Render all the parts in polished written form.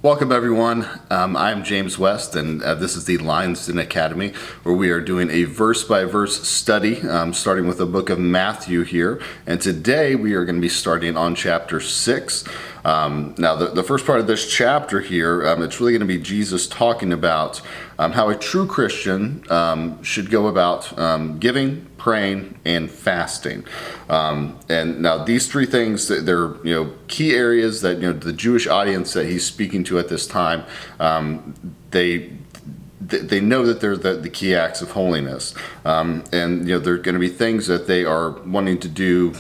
Welcome everyone, I'm James West and this is the Lionsden Academy, where we are doing a verse-by-verse study starting with the book of Matthew here, and today we are going to be starting on chapter 6. Now the first part of this chapter here, it's really going to be Jesus talking about how a true Christian should go about giving, praying, and fasting. And now these three things, they're key areas that the Jewish audience that he's speaking to at this time, they know that they're the key acts of holiness, and they're going to be things that they are wanting to do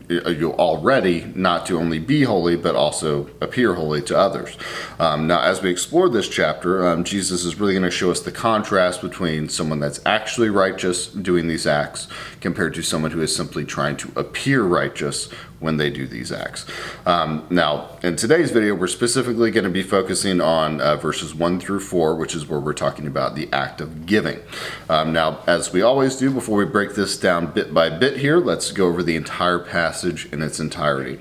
already, not to only be holy but also appear holy to others. Now as we explore this chapter, Jesus is really going to show us the contrast between someone that's actually righteous doing these acts compared to someone who is simply trying to appear righteous when they do these acts. Now in today's video we're specifically going to be focusing on verses 1 through 4, which is where we're talking about the act of giving. Now as we always do, before we break this down bit by bit here, let's go over the entire passage in its entirety.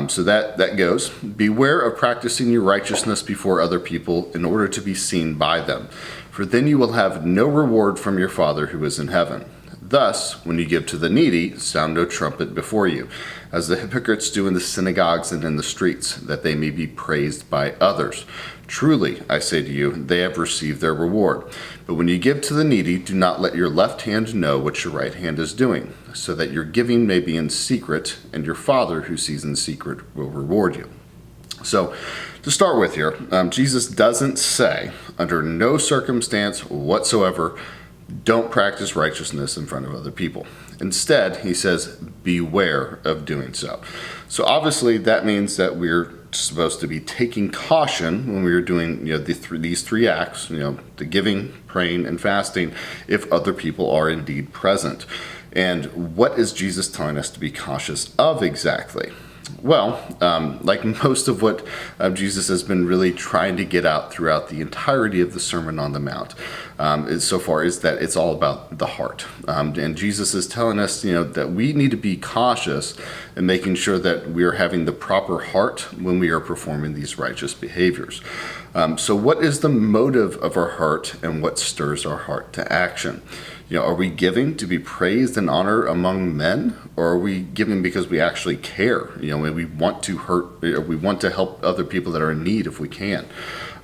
So that goes, "Beware of practicing your righteousness before other people in order to be seen by them, for then you will have no reward from your Father who is in heaven. Thus, when you give to the needy, sound no trumpet before you, as the hypocrites do in the synagogues and in the streets, that they may be praised by others. Truly, I say to you, they have received their reward. But when you give to the needy, do not let your left hand know what your right hand is doing, so that your giving may be in secret, and your Father who sees in secret will reward you." So, to start with here, Jesus doesn't say, under no circumstance whatsoever, don't practice righteousness in front of other people. Instead, he says, beware of doing so. So obviously that means that we're supposed to be taking caution when we are doing these three acts, the giving, praying, and fasting, if other people are indeed present. And what is Jesus telling us to be cautious of exactly? Well, like most of what Jesus has been really trying to get out throughout the entirety of the Sermon on the Mount so far, is that it's all about the heart. And Jesus is telling us, that we need to be cautious in making sure that we are having the proper heart when we are performing these righteous behaviors. So what is the motive of our heart, and what stirs our heart to action? Are we giving to be praised and honored among men, or are we giving because we actually care? We want to help other people that are in need if we can.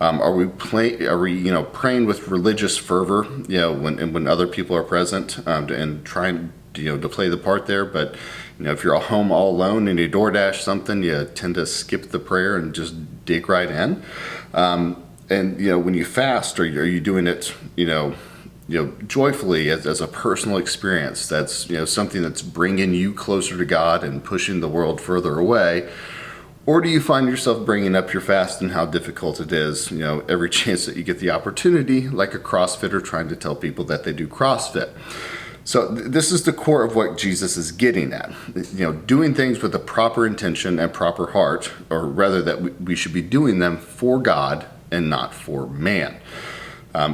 Are we praying with religious fervor, when other people are present, and trying to play the part there? But if you're at home all alone and you DoorDash something, you tend to skip the prayer and just dig right in. And when you fast, are you doing it joyfully as a personal experience? That's something that's bringing you closer to God and pushing the world further away. Or do you find yourself bringing up your fast and how difficult it is, every chance that you get the opportunity, like a CrossFitter trying to tell people that they do CrossFit? So this is the core of what Jesus is getting at, doing things with a proper intention and proper heart, or rather that we should be doing them for God and not for man.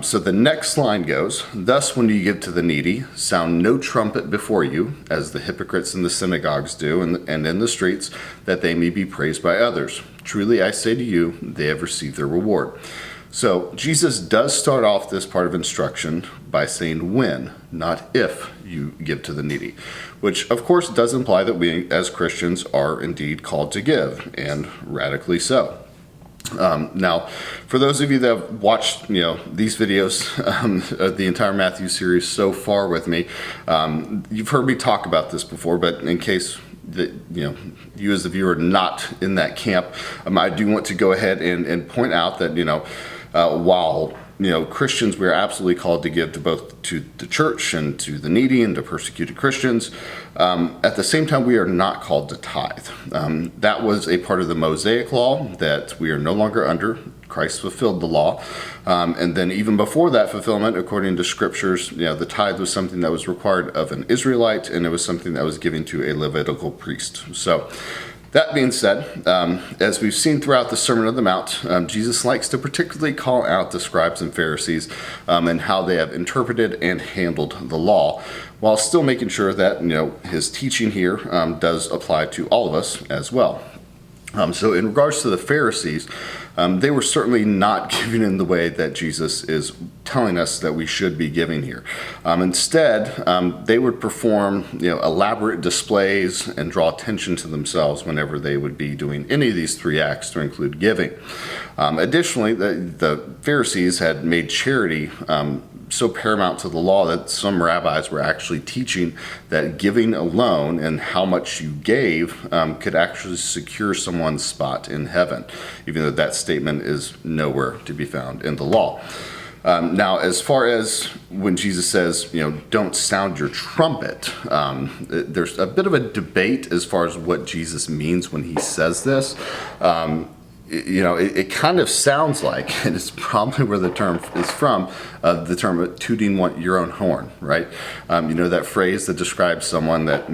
So the next line goes, "Thus when you give to the needy, sound no trumpet before you, as the hypocrites in the synagogues do and in the streets, that they may be praised by others. Truly I say to you, they have received their reward." So Jesus does start off this part of instruction by saying when, not if, you give to the needy, which of course does imply that we as Christians are indeed called to give, and radically so. Now, for those of you that have watched, these videos, the entire Matthew series so far with me, you've heard me talk about this before, but in case that, you as the viewer are not in that camp, I do want to go ahead and point out that, while Christians, we are absolutely called to give to both to the church and to the needy and to persecuted Christians. At the same time, we are not called to tithe. That was a part of the Mosaic law that we are no longer under. Christ fulfilled the law. And then even before that fulfillment, according to scriptures, the tithe was something that was required of an Israelite, and it was something that was given to a Levitical priest. So that being said, as we've seen throughout the Sermon on the Mount, Jesus likes to particularly call out the scribes and Pharisees and how they have interpreted and handled the law, while still making sure that his teaching here does apply to all of us as well. So in regards to the Pharisees, they were certainly not giving in the way that Jesus is telling us that we should be giving here. Instead, they would perform elaborate displays and draw attention to themselves whenever they would be doing any of these three acts to include giving. Additionally, the Pharisees had made charity so paramount to the law that some rabbis were actually teaching that giving alone and how much you gave could actually secure someone's spot in heaven, even though that statement is nowhere to be found in the law. Now, as far as when Jesus says, don't sound your trumpet, there's a bit of a debate as far as what Jesus means when he says this. It kind of sounds like, and it's probably where the term is from, the term tooting your own horn, right? That phrase that describes someone that,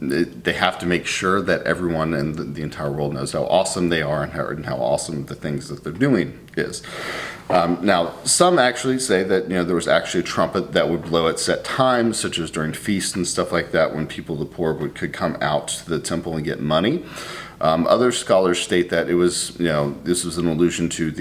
they have to make sure that everyone in the entire world knows how awesome they are and how awesome the things that they're doing is. Now, some actually say that there was actually a trumpet that would blow at set times, such as during feasts and stuff like that, when people, the poor, could come out to the temple and get money. Other scholars state that it was, this was an allusion to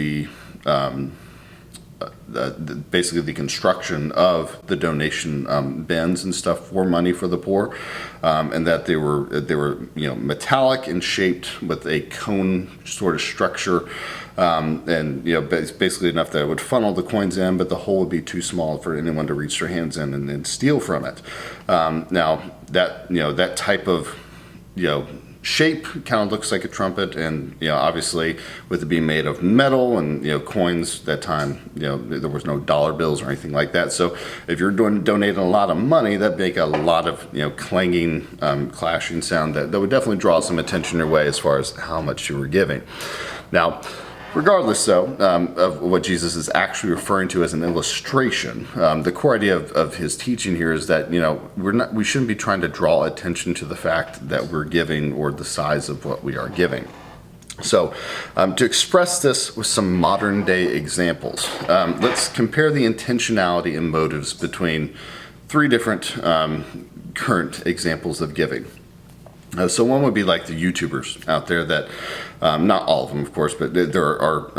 basically the construction of the donation bins and stuff for money for the poor, and that they were metallic and shaped with a cone sort of structure, and basically enough that it would funnel the coins in, but the hole would be too small for anyone to reach their hands in and steal from it. Now that type of shape kind of looks like a trumpet, and obviously with it being made of metal and coins, that time there was no dollar bills or anything like that, so if you're donating a lot of money, that make a lot of clanging, clashing sound that would definitely draw some attention your way as far as how much you were giving. Now, regardless, though, of what Jesus is actually referring to as an illustration, the core idea of his teaching here is that we shouldn't be trying to draw attention to the fact that we're giving or the size of what we are giving. So, to express this with some modern day examples, let's compare the intentionality and motives between three different current examples of giving. So one would be like the YouTubers out there that, not all of them, of course, but there are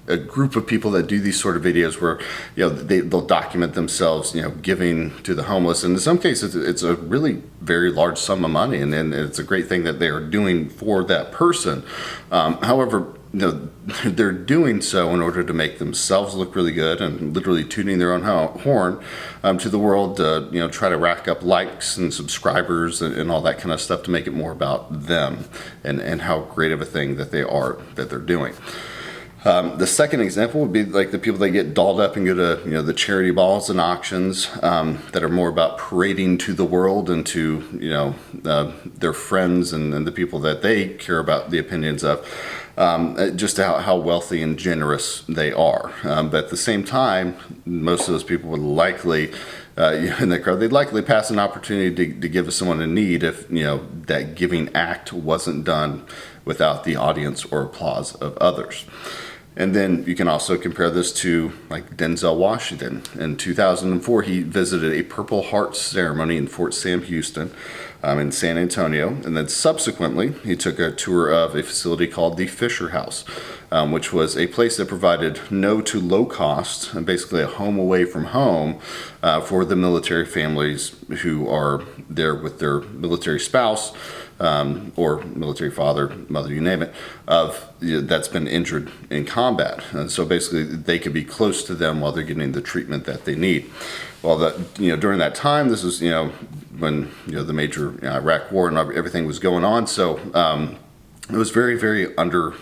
a group of people that do these sort of videos where, they'll document themselves, giving to the homeless. And in some cases, it's a really very large sum of money, and it's a great thing that they are doing for that person. However, they're doing so in order to make themselves look really good and literally tooting their own horn to the world, try to rack up likes and subscribers and all that kind of stuff to make it more about them and how great of a thing that they're doing. The second example would be like the people that get dolled up and go to the charity balls and auctions that are more about parading to the world and to their friends and the people that they care about the opinions of. Just how wealthy and generous they are. But at the same time, most of those people would likely, in the crowd, they'd likely pass an opportunity to give to someone in need if, that giving act wasn't done without the audience or applause of others. And then you can also compare this to like Denzel Washington. In 2004, he visited a Purple Heart ceremony in Fort Sam Houston in San Antonio. And then subsequently, he took a tour of a facility called the Fisher House, which was a place that provided no to low cost, and basically a home away from home for the military families who are there with their military spouse, or military father, mother, you name it, that's been injured in combat. And so basically they could be close to them while they're getting the treatment that they need. Well, during that time, this was, when, the major Iraq war and everything was going on. So it was very, very under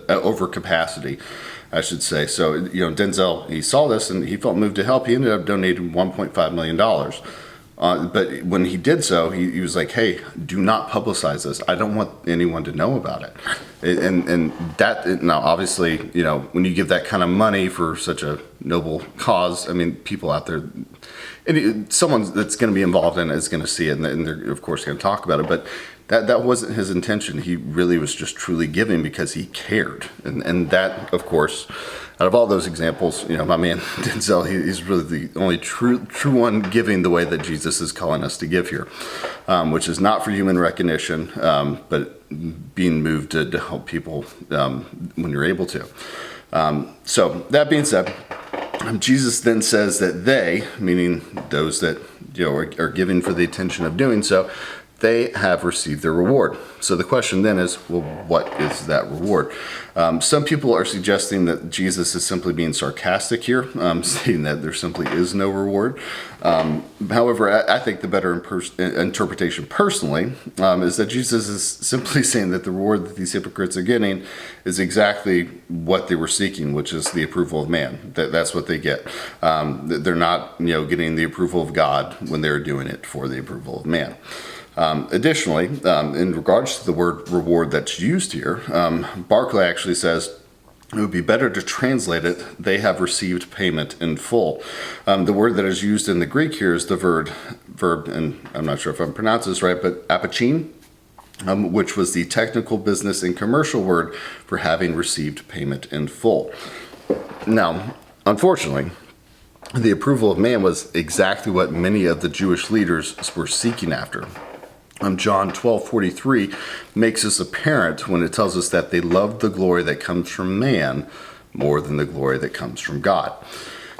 over capacity, I should say. So, Denzel, he saw this and he felt moved to help. He ended up donating $1.5 million. But when he did so, he was like, hey, do not publicize this. I don't want anyone to know about it. And that, now obviously, when you give that kind of money for such a noble cause, I mean, people out there, and someone that's going to be involved in it is going to see it, and they're, of course, going to talk about it. But that wasn't his intention. He really was just truly giving because he cared. And that, of course, Out of all those examples, my man Denzel, he's really the only true one giving the way that Jesus is calling us to give here, which is not for human recognition, but being moved to help people when you're able to. So that being said, Jesus then says that they, meaning those that are giving for the intention of doing so, they have received their reward. So the question then is, well, what is that reward? Some people are suggesting that Jesus is simply being sarcastic here, saying that there simply is no reward. However, I think the better interpretation personally is that Jesus is simply saying that the reward that these hypocrites are getting is exactly what they were seeking, which is the approval of man. That's what they get. They're not getting the approval of God when they're doing it for the approval of man. Additionally, in regards to the word reward that's used here, Barclay actually says it would be better to translate it, they have received payment in full. The word that is used in the Greek here is the verb, and I'm not sure if I'm pronouncing this right, but apachin, which was the technical business and commercial word for having received payment in full. Now, unfortunately, the approval of man was exactly what many of the Jewish leaders were seeking after. John 12:43 makes this apparent when it tells us that they loved the glory that comes from man more than the glory that comes from God.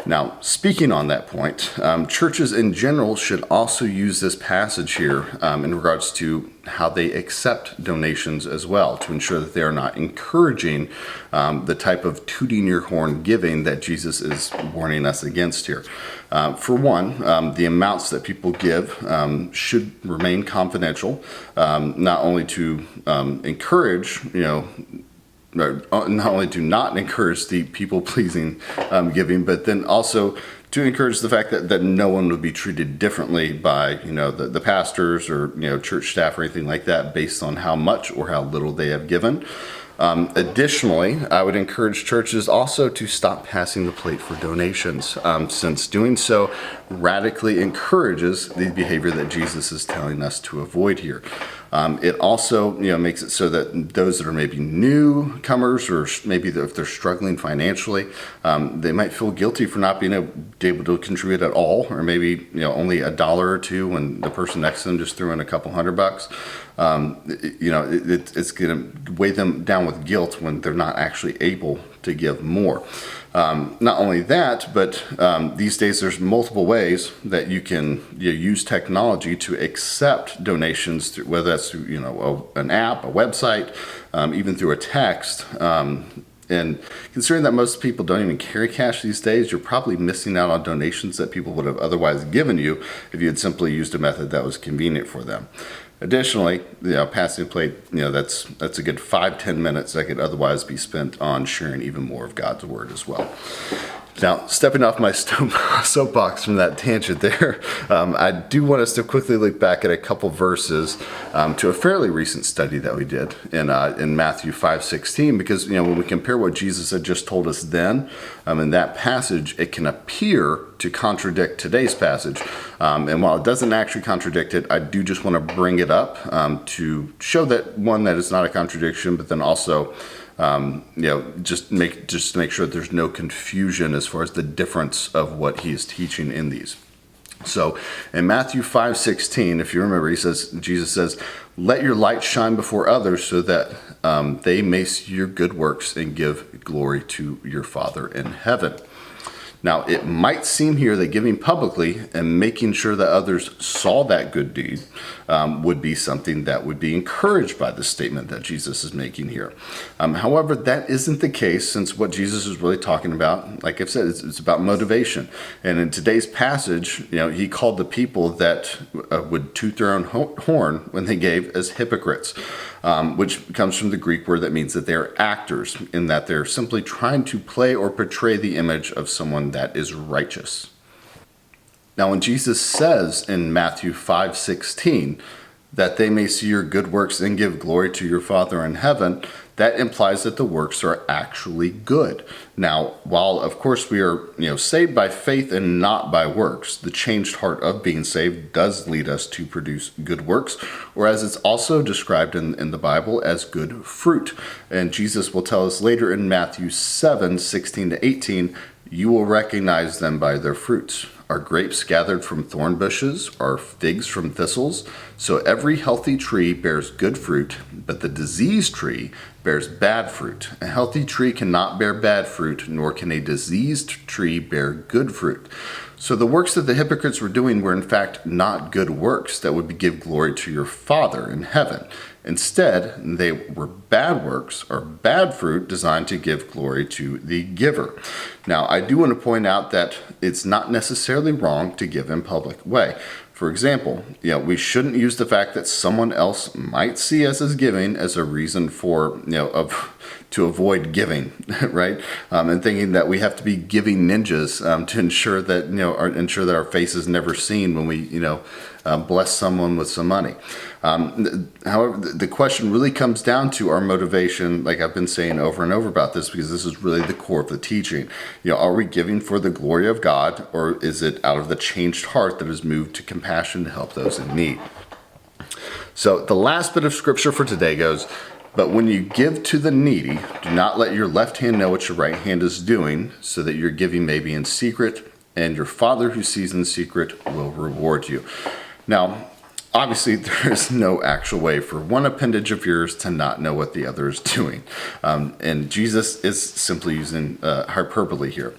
Now, speaking on that point, churches in general should also use this passage here in regards to how they accept donations as well, to ensure that they are not encouraging the type of tooting your horn giving that Jesus is warning us against here. For one, the amounts that people give should remain confidential, not only to encourage, not only to not encourage the people-pleasing giving, but then also to encourage the fact that no one would be treated differently by the pastors or church staff or anything like that based on how much or how little they have given. Additionally, I would encourage churches also to stop passing the plate for donations, since doing so radically encourages the behavior that Jesus is telling us to avoid here. It also makes it so that those that are maybe newcomers, or maybe if they're struggling financially, they might feel guilty for not being able to contribute at all, or maybe only $1 or $2 when the person next to them just threw in a couple $100. It's going to weigh them down with guilt when they're not actually able to give more. Not only that, but these days there's multiple ways that you can use technology to accept donations, whether that's through an app, a website, even through a text. And considering that most people don't even carry cash these days, you're probably missing out on donations that people would have otherwise given you if you had simply used a method that was convenient for them. Additionally, passing the plate, that's a good 5-10 minutes that could otherwise be spent on sharing even more of God's word as well. Now, stepping off my soapbox from that tangent there, I do want us to quickly look back at a couple verses to a fairly recent study that we did in Matthew 5:16, because when we compare what Jesus had just told us then in that passage, it can appear to contradict today's passage. And while it doesn't actually contradict it, I do just want to bring it up to show that, one, that it's not a contradiction, but then also just to make sure that there's no confusion as far as the difference of what he is teaching in these. So in Matthew 5:16, if you remember, Jesus says, "Let your light shine before others so that they may see your good works and give glory to your Father in heaven." Now, it might seem here that giving publicly and making sure that others saw that good deed would be something that would be encouraged by the statement that Jesus is making here. However, that isn't the case, since what Jesus is really talking about, like I've said, it's about motivation. And in today's passage, he called the people that would toot their own horn when they gave as hypocrites, which comes from the Greek word that means that they're actors, in that they're simply trying to play or portray the image of someone that is righteous. Now, when Jesus says in Matthew 5:16, that they may see your good works and give glory to your Father in heaven, that implies that the works are actually good. Now, while of course we are, saved by faith and not by works, the changed heart of being saved does lead us to produce good works, or as it's also described in the Bible as good fruit. And Jesus will tell us later in Matthew 7:16-18, you will recognize them by their fruits. Are grapes gathered from thorn bushes? Are figs from thistles? So every healthy tree bears good fruit, but the diseased tree bears bad fruit. A healthy tree cannot bear bad fruit, nor can a diseased tree bear good fruit. So the works that the hypocrites were doing were in fact not good works that would give glory to your Father in heaven. Instead, they were bad works or bad fruit designed to give glory to the giver. Now, I do want to point out that it's not necessarily wrong to give in public way. For example, we shouldn't use the fact that someone else might see us as giving as a reason for, to avoid giving, right? And thinking that we have to be giving ninjas to ensure that our face is never seen when we, bless someone with some money. However, the question really comes down to our motivation, like I've been saying over and over about this, because this is really the core of the teaching. Are we giving for the glory of God, or is it out of the changed heart that is moved to compassion to help those in need? So the last bit of scripture for today goes, but when you give to the needy, do not let your left hand know what your right hand is doing, so that your giving may be in secret, and your Father who sees in secret will reward you. Now, obviously, there is no actual way for one appendage of yours to not know what the other is doing. And Jesus is simply using hyperbole here.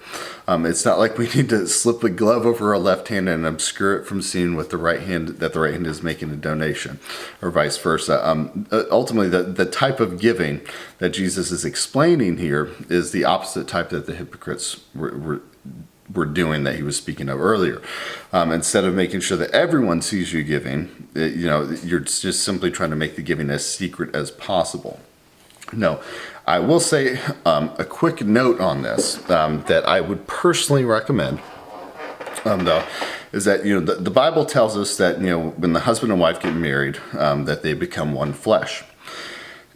It's not like we need to slip a glove over our left hand and obscure it from seeing what the right hand is making a donation, or vice versa. Ultimately, the type of giving that Jesus is explaining here is the opposite type that the hypocrites were doing, that he was speaking of earlier. Instead of making sure that everyone sees you giving, you're just simply trying to make the giving as secret as possible. No, I will say a quick note on this that I would personally recommend, though, is that the Bible tells us that when the husband and wife get married, that they become one flesh.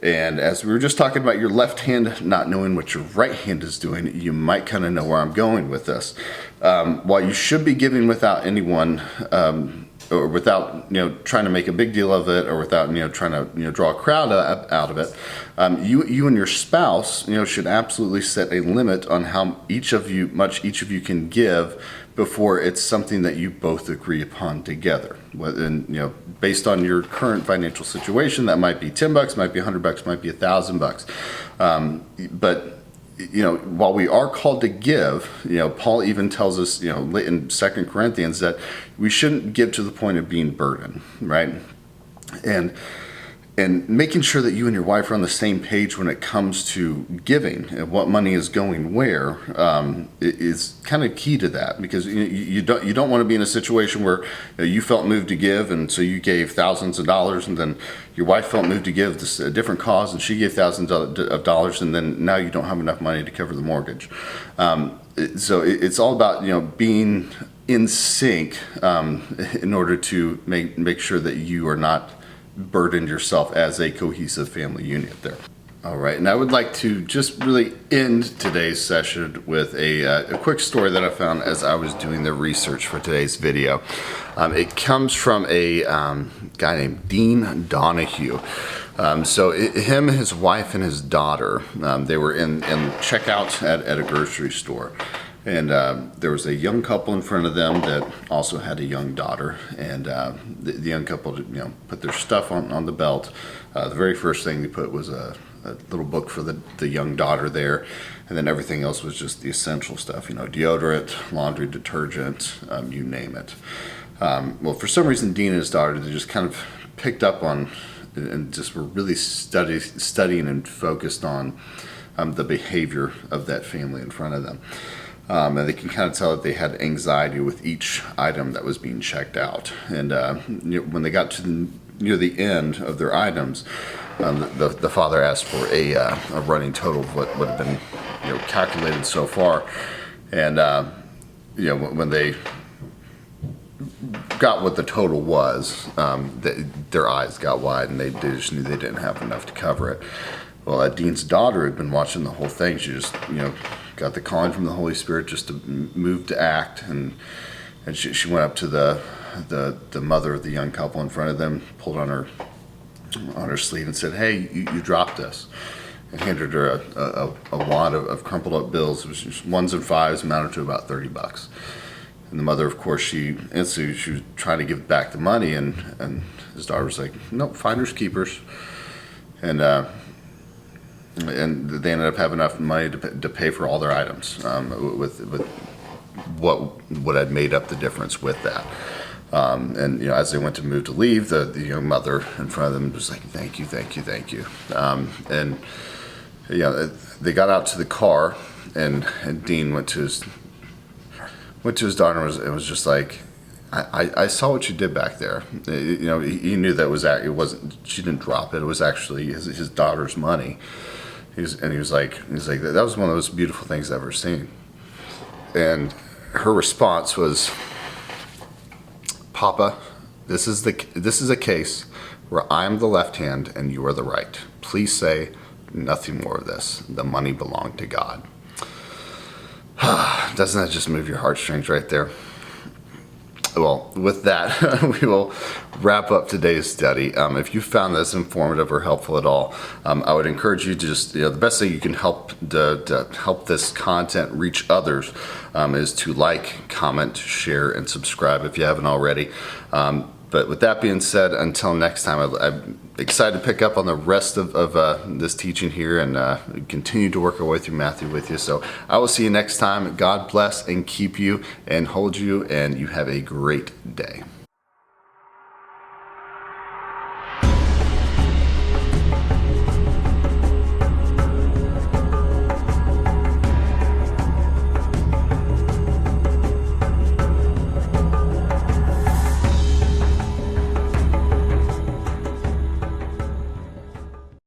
And as we were just talking about your left hand not knowing what your right hand is doing, you might kind of know where I'm going with this. While you should be giving without anyone, or without trying to make a big deal of it, or without trying to draw a crowd out of it, you and your spouse should absolutely set a limit on how much each of you can give before it's something that you both agree upon together. And based on your current financial situation, that might be $10, might be $100, might be $1,000. But while we are called to give, Paul even tells us, in 2 Corinthians, that we shouldn't give to the point of being burdened, right? And making sure that you and your wife are on the same page when it comes to giving and what money is going where is kind of key to that, because you don't want to be in a situation where you felt moved to give, and so you gave thousands of dollars, and then your wife felt moved to give this a different cause, and she gave thousands of dollars, and then now you don't have enough money to cover the mortgage. So it's all about being in sync in order to make sure that you are not burdened yourself as a cohesive family unit there. All right, and I would like to just really end today's session with a quick story that I found as I was doing the research for today's video. It comes from a guy named Dean Donahue. Him, his wife, and his daughter, they were in checkout at a grocery store. And there was a young couple in front of them that also had a young daughter. And the young couple, put their stuff on the belt. The very first thing they put was a little book for the young daughter there. And then everything else was just the essential stuff, deodorant, laundry detergent, you name it. Well, for some reason, Dean and his daughter, they just kind of picked up on and just were really studying and focused on the behavior of that family in front of them. And they can kind of tell that they had anxiety with each item that was being checked out. And when they got to near the end of their items, the father asked for a running total of what would have been calculated so far. And when they forgot what the total was. Their eyes got wide, and they just knew they didn't have enough to cover it. Well, Dean's daughter had been watching the whole thing. She just, got the calling from the Holy Spirit just to move to act, and she went up to the mother of the young couple in front of them, pulled on her sleeve, and said, "Hey, you dropped this." And handed her a wad of crumpled up bills. It was just ones and fives, amounted to about $30. And the mother, of course, she was trying to give back the money, and his daughter was like, "Nope, finders keepers." And they ended up having enough money to pay for all their items, with what had made up the difference with that. And as they went to move to leave, the young mother in front of them was like, "Thank you, thank you, thank you." And they got out to the car, and Dean went to his daughter and was just like, I saw what you did back there. He knew that it wasn't, she didn't drop it. It was actually his daughter's money. He was like, that was one of those beautiful things I've ever seen. And her response was, "Papa, this is a case where I'm the left hand and you are the right. Please say nothing more of this. The money belonged to God." Doesn't that just move your heartstrings right there? Well, with that, we will wrap up today's study. If you found this informative or helpful at all, I would encourage you to just, the best thing you can help to help this content reach others is to like, comment, share, and subscribe if you haven't already. But with that being said, until next time, I'm excited to pick up on the rest of this teaching here and continue to work our way through Matthew with you. So I will see you next time. God bless and keep you and hold you, and you have a great day.